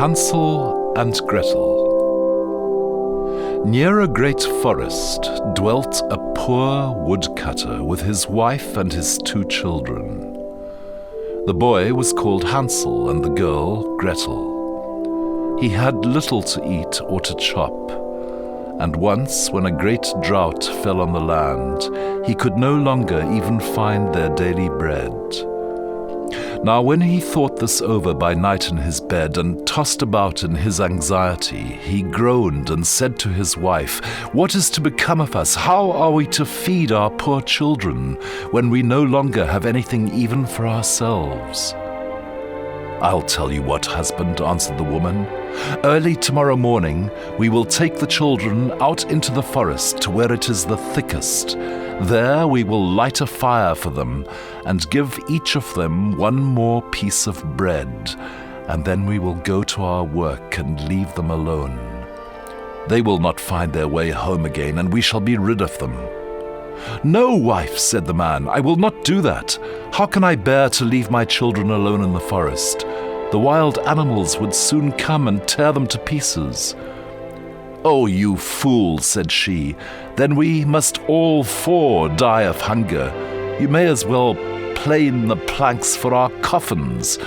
Hansel and Gretel. Near a great forest dwelt a poor woodcutter with his wife and his 2 children. The boy was called Hansel and the girl Gretel. He had little to eat or to chop, and once when a great drought fell on the land, he could no longer even find their daily bread. Now when he thought this over by night in his bed and tossed about in his anxiety, he groaned and said to his wife, "What is to become of us? How are we to feed our poor children when we no longer have anything even for ourselves?" "I'll tell you what, husband," answered the woman. "Early tomorrow morning we will take the children out into the forest to where it is the thickest. There we will light a fire for them and give each of them 1 more piece of bread, and then we will go to our work and leave them alone. They will not find their way home again, and we shall be rid of them." "No, wife," said the man, "I will not do that. How can I bear to leave my children alone in the forest? The wild animals would soon come and tear them to pieces." "Oh, you fool," said she, "then we must all 4 die of hunger. You may as well plane the planks for our coffins."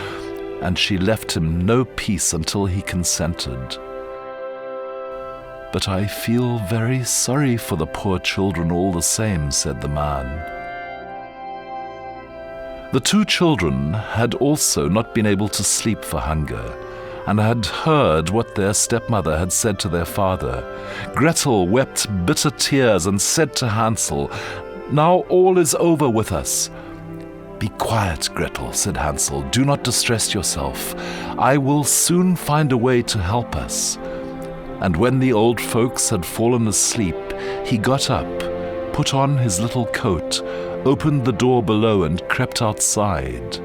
And she left him no peace until he consented. "But I feel very sorry for the poor children all the same," said the man. The 2 children had also not been able to sleep for hunger, and had heard what their stepmother had said to their father. Gretel wept bitter tears and said to Hansel, "Now all is over with us." "Be quiet, Gretel," said Hansel. "Do not distress yourself. I will soon find a way to help us." And when the old folks had fallen asleep, he got up, put on his little coat, opened the door below and crept outside.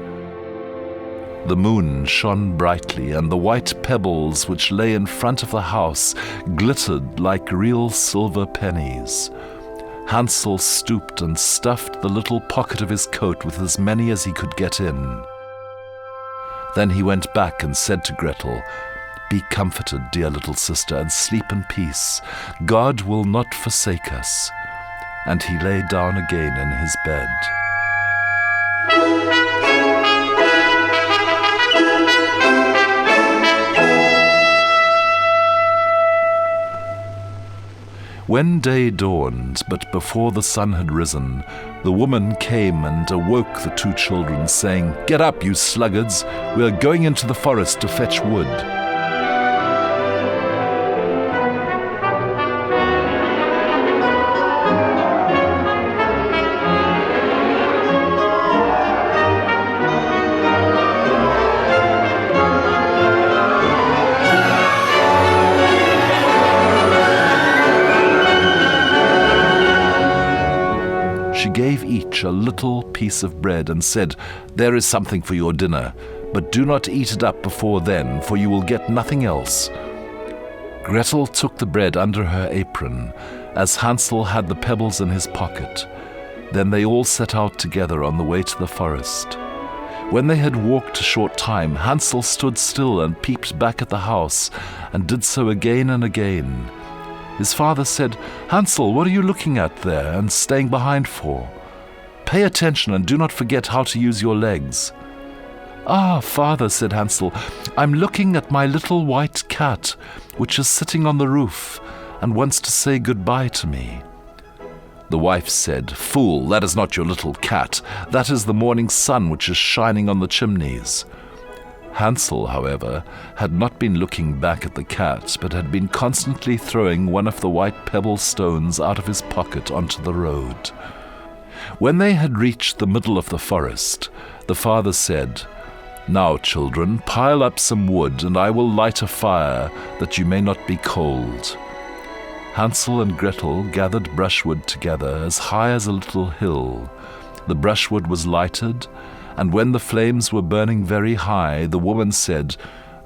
The moon shone brightly, and the white pebbles which lay in front of the house glittered like real silver pennies. Hansel stooped and stuffed the little pocket of his coat with as many as he could get in. Then he went back and said to Gretel, "Be comforted, dear little sister, and sleep in peace. God will not forsake us." And he lay down again in his bed. When day dawned, but before the sun had risen, the woman came and awoke the 2 children, saying, "Get up, you sluggards! We are going into the forest to fetch wood." She gave each a little piece of bread and said, "There is something for your dinner, but do not eat it up before then, for you will get nothing else." Gretel took the bread under her apron, as Hansel had the pebbles in his pocket. Then they all set out together on the way to the forest. When they had walked a short time, Hansel stood still and peeped back at the house, and did so again and again. His father said, "Hansel, what are you looking at there and staying behind for? Pay attention and do not forget how to use your legs." "Ah, father," said Hansel, "I'm looking at my little white cat, which is sitting on the roof and wants to say goodbye to me." The wife said, "Fool, that is not your little cat. That is the morning sun which is shining on the chimneys." Hansel, however, had not been looking back at the cat, but had been constantly throwing one of the white pebble stones out of his pocket onto the road. When they had reached the middle of the forest, the father said, "Now, children, pile up some wood, and I will light a fire, that you may not be cold." Hansel and Gretel gathered brushwood together as high as a little hill. The brushwood was lighted, and when the flames were burning very high, the woman said,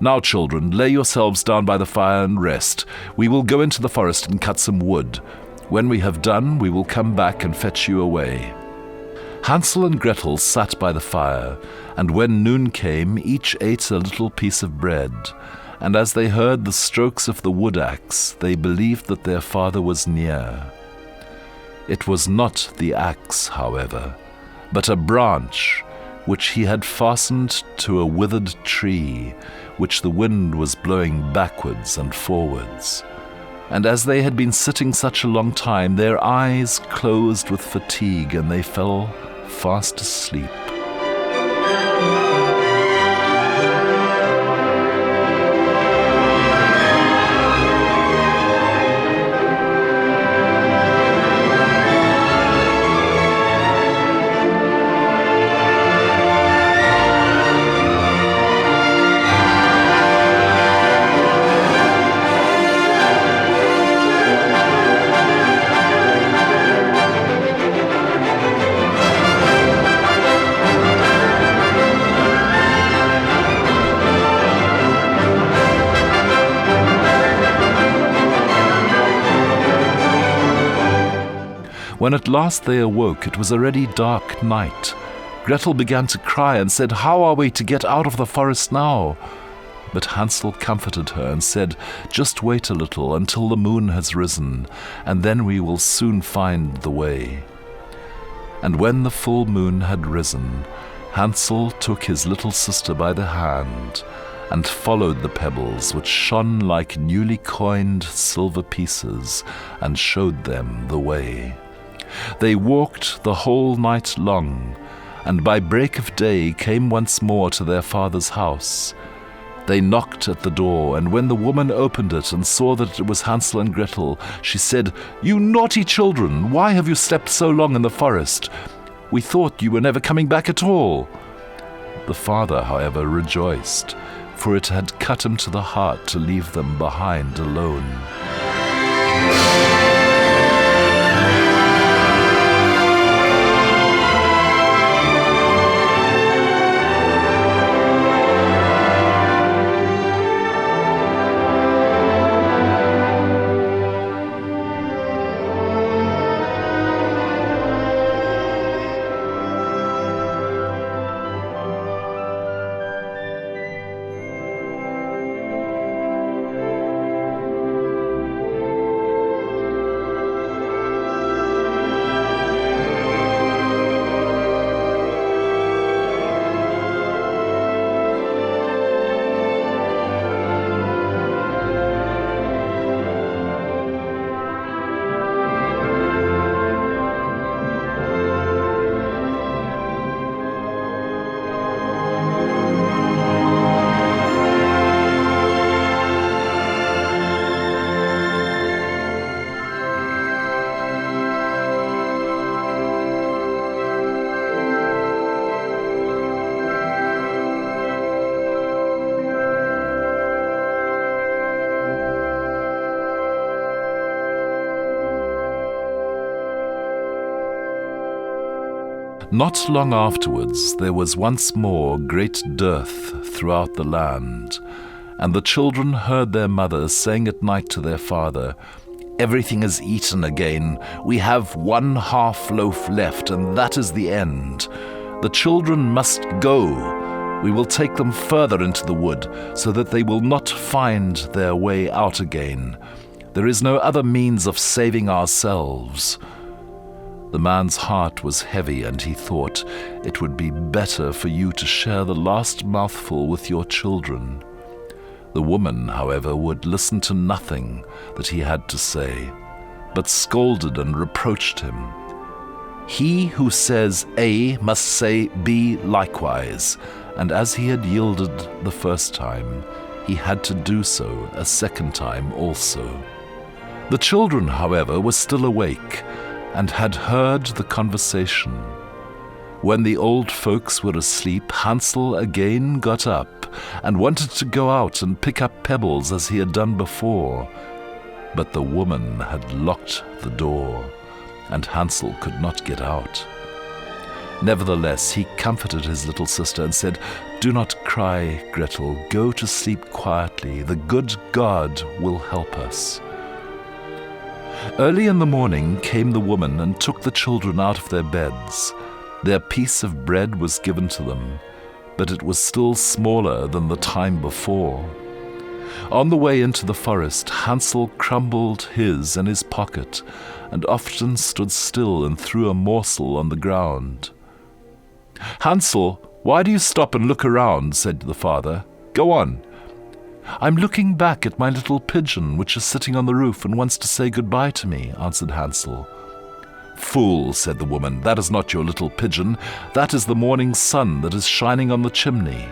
"Now, children, lay yourselves down by the fire and rest. We will go into the forest and cut some wood. When we have done, we will come back and fetch you away." Hansel and Gretel sat by the fire, and when noon came, each ate a little piece of bread. and as they heard the strokes of the wood axe, they believed that their father was near. It was not the axe, however, but a branch which he had fastened to a withered tree, which the wind was blowing backwards and forwards. And as they had been sitting such a long time, their eyes closed with fatigue, and they fell fast asleep. When at last they awoke, it was already dark night. Gretel began to cry and said, "How are we to get out of the forest now?" But Hansel comforted her and said, "Just wait a little until the moon has risen, and then we will soon find the way." And when the full moon had risen, Hansel took his little sister by the hand and followed the pebbles, which shone like newly coined silver pieces, and showed them the way. They walked the whole night long, and by break of day came once more to their father's house. They knocked at the door, and when the woman opened it and saw that it was Hansel and Gretel, she said, "You naughty children, why have you slept so long in the forest? We thought you were never coming back at all." The father, however, rejoiced, for it had cut him to the heart to leave them behind alone. Not long afterwards there was once more great dearth throughout the land, and the children heard their mother saying at night to their father, "Everything is eaten again. We have 1/2 loaf left, and that is the end. The children must go. We will take them further into the wood, so that they will not find their way out again. There is no other means of saving ourselves." The man's heart was heavy, and he thought, "It would be better for you to share the last mouthful with your children." The woman, however, would listen to nothing that he had to say, but scolded and reproached him. He who says A must say B likewise, and as he had yielded the first time, he had to do so a second time also. The children, however, were still awake, and had heard the conversation. When the old folks were asleep, Hansel again got up and wanted to go out and pick up pebbles as he had done before. But the woman had locked the door, and Hansel could not get out. Nevertheless, he comforted his little sister and said, "Do not cry, Gretel. Go to sleep quietly. The good God will help us." Early in the morning came the woman and took the children out of their beds. Their piece of bread was given to them, but it was still smaller than the time before. On the way into the forest, Hansel crumbled his in his pocket, and often stood still and threw a morsel on the ground. "Hansel, why do you stop and look around?" said the father. "Go on." "I'm looking back at my little pigeon, which is sitting on the roof and wants to say goodbye to me," answered Hansel. "Fool," said the woman, "that is not your little pigeon. That is the morning sun that is shining on the chimney."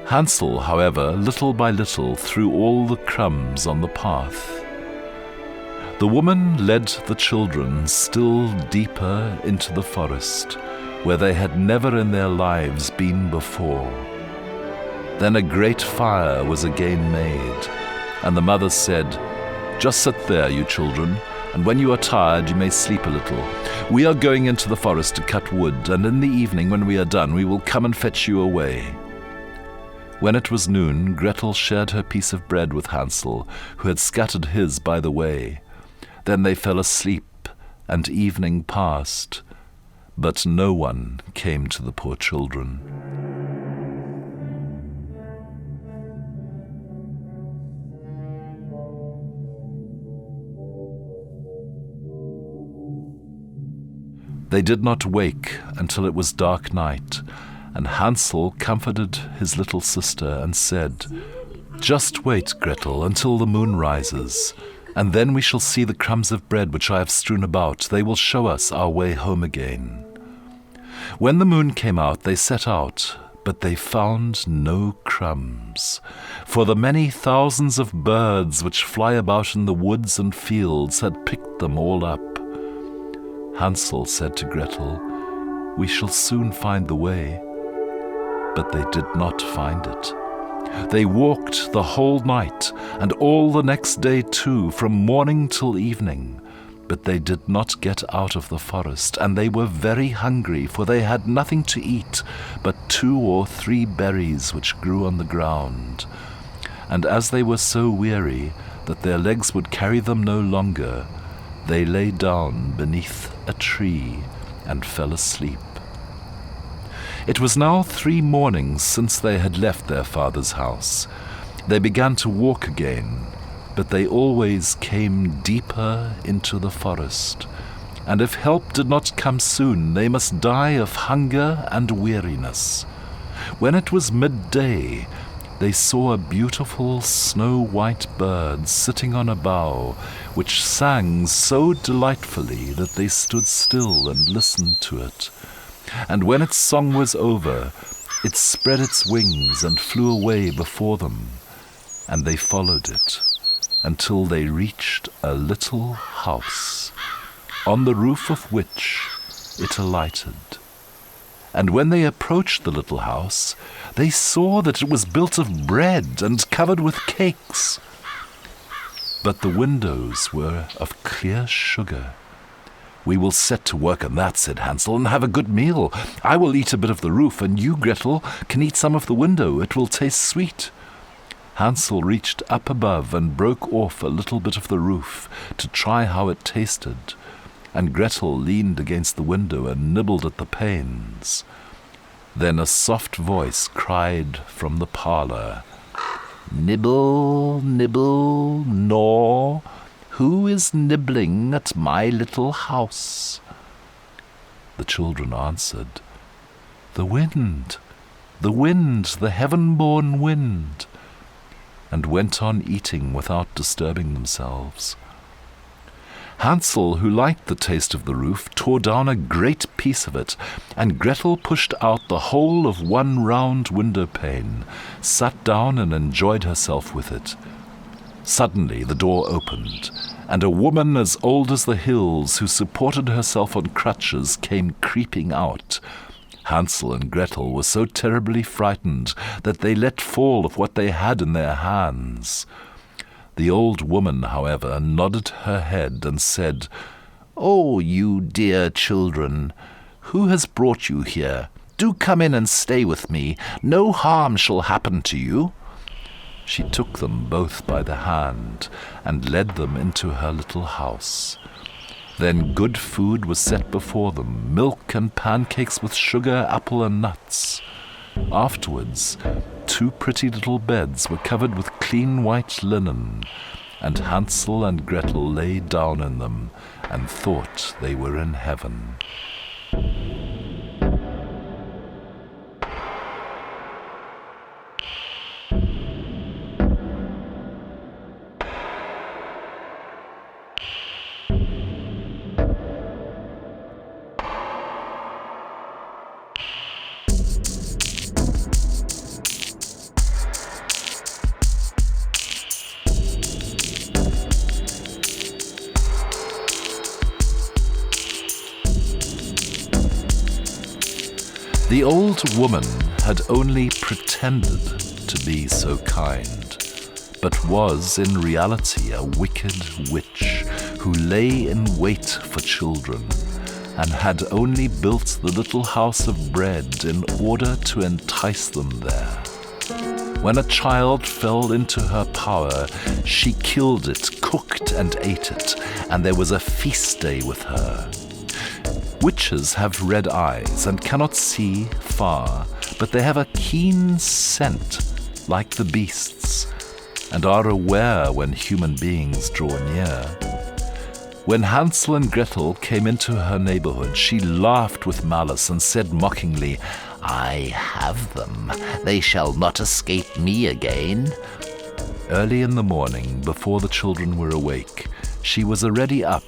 Hansel, however, little by little threw all the crumbs on the path. The woman led the children still deeper into the forest, where they had never in their lives been before. Then a great fire was again made, and the mother said, "Just sit there, you children, and when you are tired you may sleep a little. We are going into the forest to cut wood, and in the evening when we are done we will come and fetch you away." When it was noon, Gretel shared her piece of bread with Hansel, who had scattered his by the way. Then they fell asleep, and evening passed, but no one came to the poor children. They did not wake until it was dark night, and Hansel comforted his little sister and said, "Just wait, Gretel, until the moon rises, and then we shall see the crumbs of bread which I have strewn about. They will show us our way home again." When the moon came out, they set out, but they found no crumbs, for the many thousands of birds which fly about in the woods and fields had picked them all up. Hansel said to Gretel, "We shall soon find the way." But they did not find it. They walked the whole night, and all the next day too, from morning till evening, but they did not get out of the forest, and they were very hungry, for they had nothing to eat but 2 or 3 berries which grew on the ground. And as they were so weary that their legs would carry them no longer, they lay down beneath a tree and fell asleep. It was now 3 mornings since they had left their father's house. They began to walk again, but they always came deeper into the forest, and if help did not come soon, they must die of hunger and weariness. When it was midday, they saw a beautiful snow-white bird sitting on a bough, which sang so delightfully that they stood still and listened to it. And when its song was over, it spread its wings and flew away before them, and they followed it until they reached a little house, on the roof of which it alighted. And when they approached the little house, they saw that it was built of bread and covered with cakes. But the windows were of clear sugar. "We will set to work on that," said Hansel, "and have a good meal. I will eat a bit of the roof, and you, Gretel, can eat some of the window. It will taste sweet." Hansel reached up above and broke off a little bit of the roof to try how it tasted, and Gretel leaned against the window and nibbled at the panes. Then a soft voice cried from the parlour, "Nibble, nibble, gnaw. Who is nibbling at my little house?" The children answered, the wind, the heaven-born wind," and went on eating without disturbing themselves. Hansel, who liked the taste of the roof, tore down a great piece of it, and Gretel pushed out the whole of one round window-pane, sat down and enjoyed herself with it. Suddenly the door opened, and a woman as old as the hills, who supported herself on crutches, came creeping out. Hansel and Gretel were so terribly frightened that they let fall of what they had in their hands. The old woman, however, nodded her head and said, "Oh, you dear children, who has brought you here? Do come in and stay with me. No harm shall happen to you." She took them both by the hand and led them into her little house. Then good food was set before them, milk and pancakes with sugar, apple and nuts. Afterwards, 2 pretty little beds were covered with clean white linen, and Hansel and Gretel lay down in them and thought they were in heaven. The old woman had only pretended to be so kind, but was in reality a wicked witch who lay in wait for children and had only built the little house of bread in order to entice them there. When a child fell into her power, she killed it, cooked and ate it, and there was a feast day with her. Witches have red eyes and cannot see far, but they have a keen scent like the beasts, and are aware when human beings draw near. When Hansel and Gretel came into her neighborhood, she laughed with malice and said mockingly, "I have them. They shall not escape me again." Early in the morning, before the children were awake, she was already up,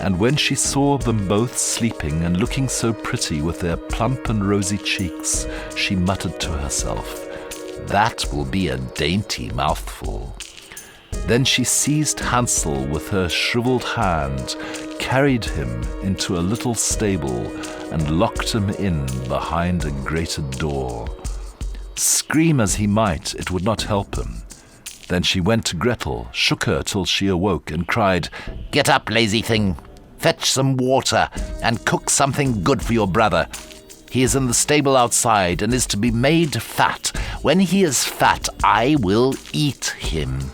and when she saw them both sleeping and looking so pretty with their plump and rosy cheeks, she muttered to herself, "That will be a dainty mouthful." Then she seized Hansel with her shriveled hand, carried him into a little stable, and locked him in behind a grated door. Scream as he might, it would not help him. Then she went to Gretel, shook her till she awoke, and cried, "Get up, lazy thing! Fetch some water and cook something good for your brother. He is in the stable outside and is to be made fat. When he is fat, I will eat him."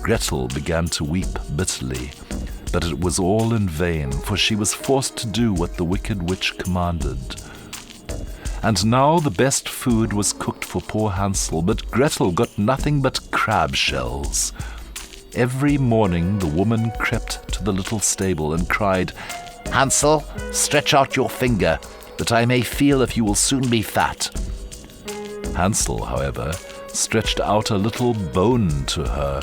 Gretel began to weep bitterly, but it was all in vain, for she was forced to do what the wicked witch commanded. And now the best food was cooked for poor Hansel, but Gretel got nothing but crab shells. Every morning the woman crept to the little stable and cried, "Hansel, stretch out your finger, that I may feel if you will soon be fat." Hansel, however, stretched out a little bone to her,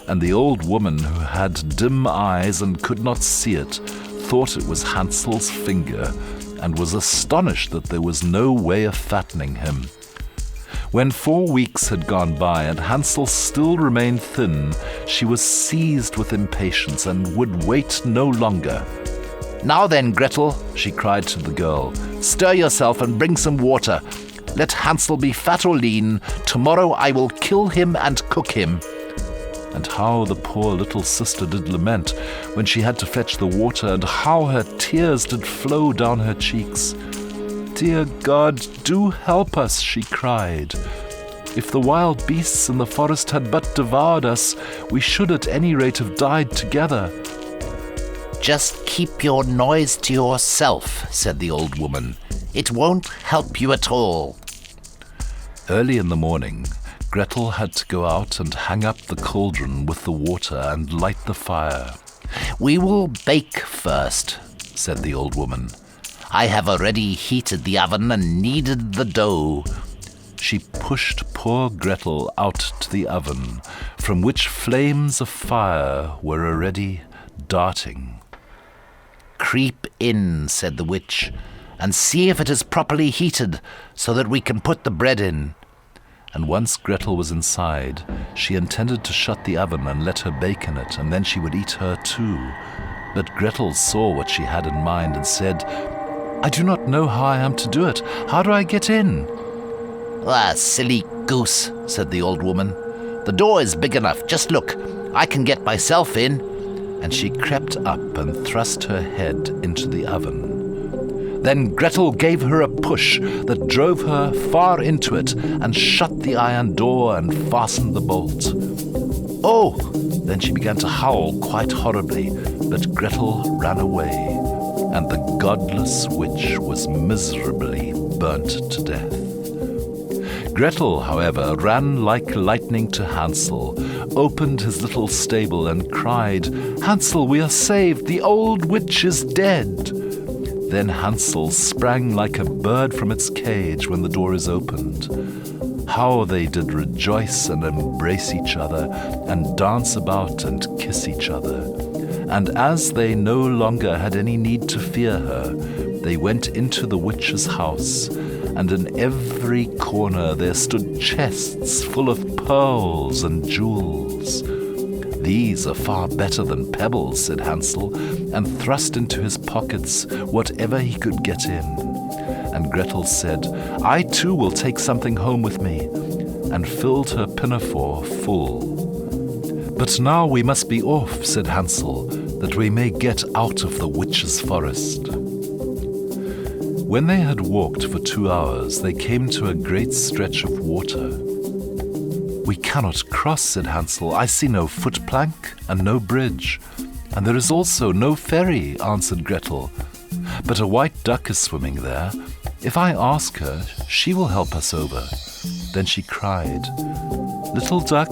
and the old woman, who had dim eyes and could not see it, thought it was Hansel's finger, and was astonished that there was no way of fattening him. When 4 weeks had gone by and Hansel still remained thin, she was seized with impatience and would wait no longer. "Now then, Gretel," she cried to the girl, "stir yourself and bring some water. Let Hansel be fat or lean. Tomorrow I will kill him and cook him." And how the poor little sister did lament when she had to fetch the water, and how her tears did flow down her cheeks. "Dear God, do help us," she cried. "If the wild beasts in the forest had but devoured us, we should at any rate have died together." "Just keep your noise to yourself," said the old woman. "It won't help you at all." Early in the morning, Gretel had to go out and hang up the cauldron with the water and light the fire. "We will bake first," said the old woman. "I have already heated the oven and kneaded the dough." She pushed poor Gretel out to the oven, from which flames of fire were already darting. "Creep in," said the witch, "and see if it is properly heated, so that we can put the bread in." And once Gretel was inside, she intended to shut the oven and let her bake in it, and then she would eat her too. But Gretel saw what she had in mind and said, "I do not know how I am to do it. How do I get in?" "Ah, silly goose," said the old woman. "The door is big enough. Just look. I can get myself in." And she crept up and thrust her head into the oven. Then Gretel gave her a push that drove her far into it and shut the iron door and fastened the bolt. "Oh!" Then she began to howl quite horribly, but Gretel ran away, and the godless witch was miserably burnt to death. Gretel, however, ran like lightning to Hansel, opened his little stable and cried, "Hansel, we are saved! The old witch is dead!" Then Hansel sprang like a bird from its cage when the door is opened. How they did rejoice and embrace each other, and dance about and kiss each other. And as they no longer had any need to fear her, they went into the witch's house, and in every corner there stood chests full of pearls and jewels. "These are far better than pebbles," said Hansel, and thrust into his pockets whatever he could get in. And Gretel said, "I too will take something home with me," and filled her pinafore full. "But now we must be off," said Hansel, "that we may get out of the witch's forest." When they had walked for 2 hours, they came to a great stretch of water. "We cannot cross," said Hansel. "I see no footplank and no bridge, and there is also no ferry," answered Gretel. "But a white duck is swimming there. If I ask her, she will help us over." Then she cried, little duck,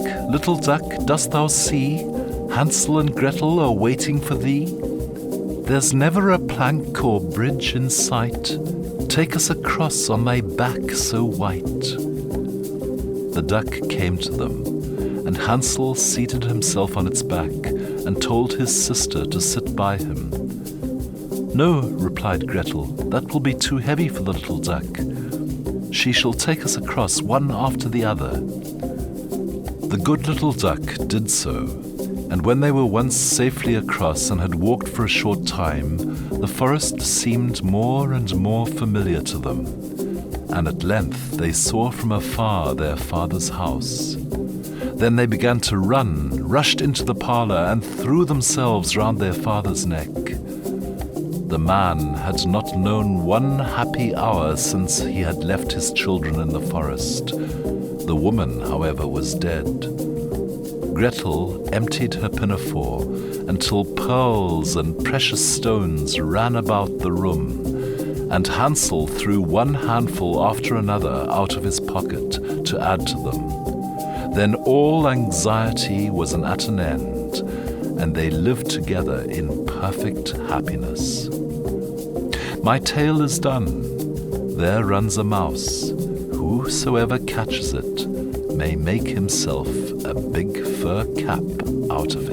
dost thou see? Hansel and Gretel are waiting for thee. There's never a plank or bridge in sight. Take us across on thy back so white." The duck came to them, and Hansel seated himself on its back and told his sister to sit by him. "No," replied Gretel, "that will be too heavy for the little duck. She shall take us across one after the other." The good little duck did so, and when they were once safely across and had walked for a short time, the forest seemed more and more familiar to them, and at length they saw from afar their father's house. Then they began to run, rushed into the parlour, and threw themselves round their father's neck. The man had not known one happy hour since he had left his children in the forest. The woman, however, was dead. Gretel emptied her pinafore until pearls and precious stones ran about the room, and Hansel threw one handful after another out of his pocket to add to them. Then all anxiety was at an end, and they lived together in perfect happiness. My tale is done. There runs a mouse. Whosoever catches it may make himself a big fur cap out of